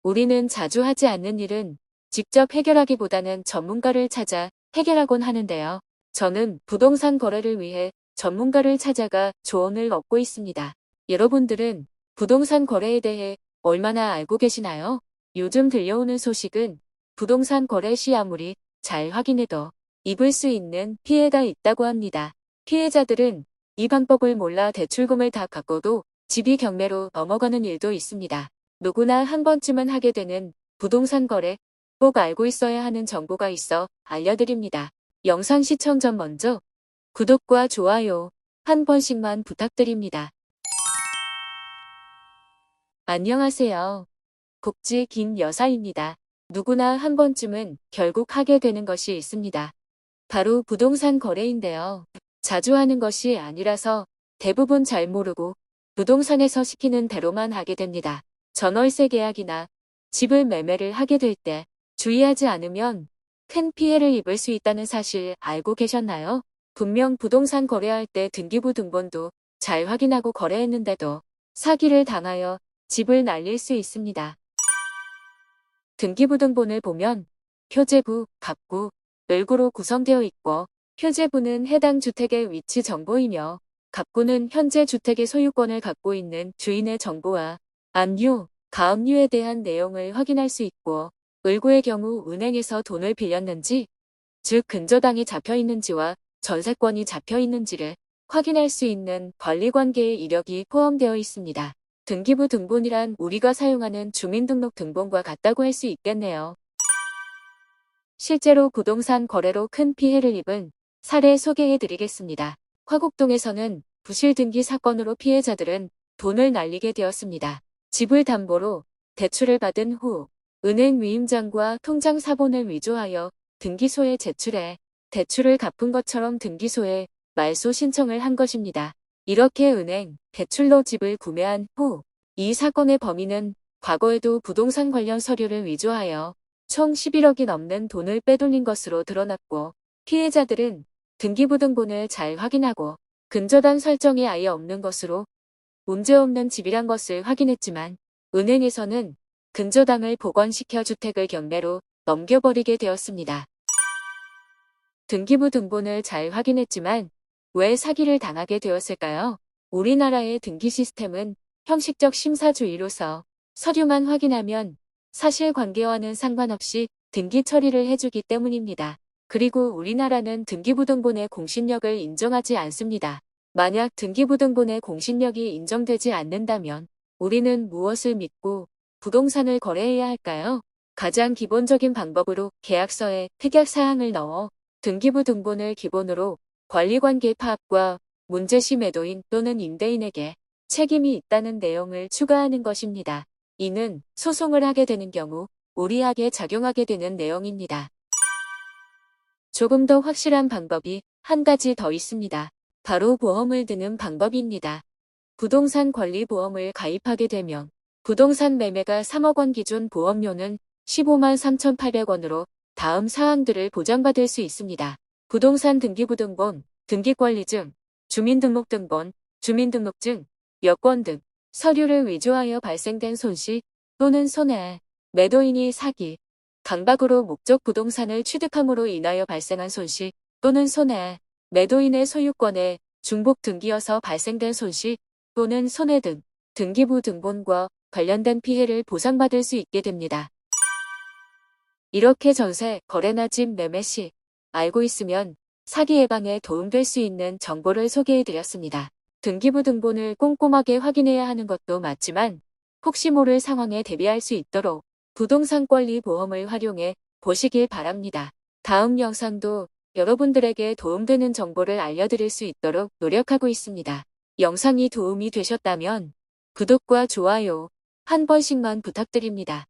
우리는 자주 하지 않는 일은 직접 해결하기보다는 전문가를 찾아 해결하곤 하는데요. 저는 부동산 거래를 위해 전문가를 찾아가 조언을 얻고 있습니다. 여러분들은 부동산 거래에 대해 얼마나 알고 계시나요? 요즘 들려오는 소식은 부동산 거래 시 아무리 잘 확인해도 입을 수 있는 피해가 있다고 합니다. 피해자들은 이 방법을 몰라 대출금을 다 갚고도 집이 경매로 넘어가는 일도 있습니다. 누구나 한 번쯤은 하게 되는 부동산 거래, 꼭 알고 있어야 하는 정보가 있어 알려드립니다. 영상 시청 전 먼저 구독과 좋아요 한 번씩만 부탁드립니다. 안녕하세요. 복지 김 여사입니다. 누구나 한 번쯤은 결국 하게 되는 것이 있습니다. 바로 부동산 거래인데요. 자주 하는 것이 아니라서 대부분 잘 모르고 부동산에서 시키는 대로만 하게 됩니다. 전월세 계약이나 집을 매매를 하게 될 때 주의하지 않으면 큰 피해를 입을 수 있다는 사실 알고 계셨나요? 분명 부동산 거래할 때 등기부 등본도 잘 확인하고 거래했는데도 사기를 당하여 집을 날릴 수 있습니다. 등기부 등본을 보면 표제부, 갑구, 을구로 구성되어 있고 표제부는 해당 주택의 위치 정보이며 갑구는 현재 주택의 소유권을 갖고 있는 주인의 정보와 압류, 가압류에 대한 내용을 확인할 수 있고 을구의 경우 은행에서 돈을 빌렸는지, 즉 근저당이 잡혀 있는지와 전세권이 잡혀 있는지를 확인할 수 있는 권리관계의 이력이 포함되어 있습니다. 등기부 등본이란 우리가 사용하는 주민등록등본과 같다고 할 수 있겠네요. 실제로 부동산 거래로 큰 피해를 입은 사례 소개해 드리겠습니다. 화곡동에서는 부실 등기 사건으로 피해자들은 돈을 날리게 되었습니다. 집을 담보로 대출을 받은 후 은행 위임장과 통장 사본을 위조하여 등기소에 제출해 대출을 갚은 것처럼 등기소에 말소 신청을 한 것입니다. 이렇게 은행, 대출로 집을 구매한 후 이 사건의 범인은 과거에도 부동산 관련 서류를 위조하여 총 11억이 넘는 돈을 빼돌린 것으로 드러났고 피해자들은 등기부 등본을 잘 확인하고 근저당 설정이 아예 없는 것으로 문제없는 집이란 것을 확인했지만 은행에서는 근저당을 복원시켜 주택을 경매로 넘겨버리게 되었습니다. 등기부 등본을 잘 확인했지만 왜 사기를 당하게 되었을까요? 우리나라의 등기 시스템은 형식적 심사주의로서 서류만 확인하면 사실관계와는 상관없이 등기 처리를 해주기 때문입니다. 그리고 우리나라는 등기부 등본의 공신력을 인정하지 않습니다. 만약 등기부 등본의 공신력이 인정되지 않는다면 우리는 무엇을 믿고 부동산을 거래해야 할까요? 가장 기본적인 방법으로 계약서에 특약사항을 넣어 등기부 등본을 기본으로 권리관계 파악과 문제시 매도인 또는 임대인에게 책임이 있다는 내용을 추가하는 것입니다. 이는 소송을 하게 되는 경우 우리에게 작용하게 되는 내용입니다. 조금 더 확실한 방법이 한 가지 더 있습니다. 바로 보험을 드는 방법입니다. 부동산 권리보험을 가입하게 되면 부동산 매매가 3억 원 기준 보험료는 15만 3,800원으로 다음 사항들을 보장받을 수 있습니다. 부동산 등기부 등본, 등기권리증, 주민등록등본, 주민등록증, 여권 등 서류를 위조하여 발생된 손실 또는 손해, 매도인이 사기, 강박으로 목적 부동산을 취득함으로 인하여 발생한 손실 또는 손해, 매도인의 소유권에 중복 등기여서 발생된 손실 또는 손해 등 등기부 등본과 관련된 피해를 보상받을 수 있게 됩니다. 이렇게 전세, 거래나 집 매매 시 알고 있으면 사기 예방에 도움될 수 있는 정보를 소개해드렸습니다. 등기부 등본을 꼼꼼하게 확인해야 하는 것도 맞지만 혹시 모를 상황에 대비할 수 있도록 부동산 권리 보험을 활용해 보시길 바랍니다. 다음 영상도 여러분들에게 도움되는 정보를 알려드릴 수 있도록 노력하고 있습니다. 영상이 도움이 되셨다면 구독과 좋아요 한 번씩만 부탁드립니다.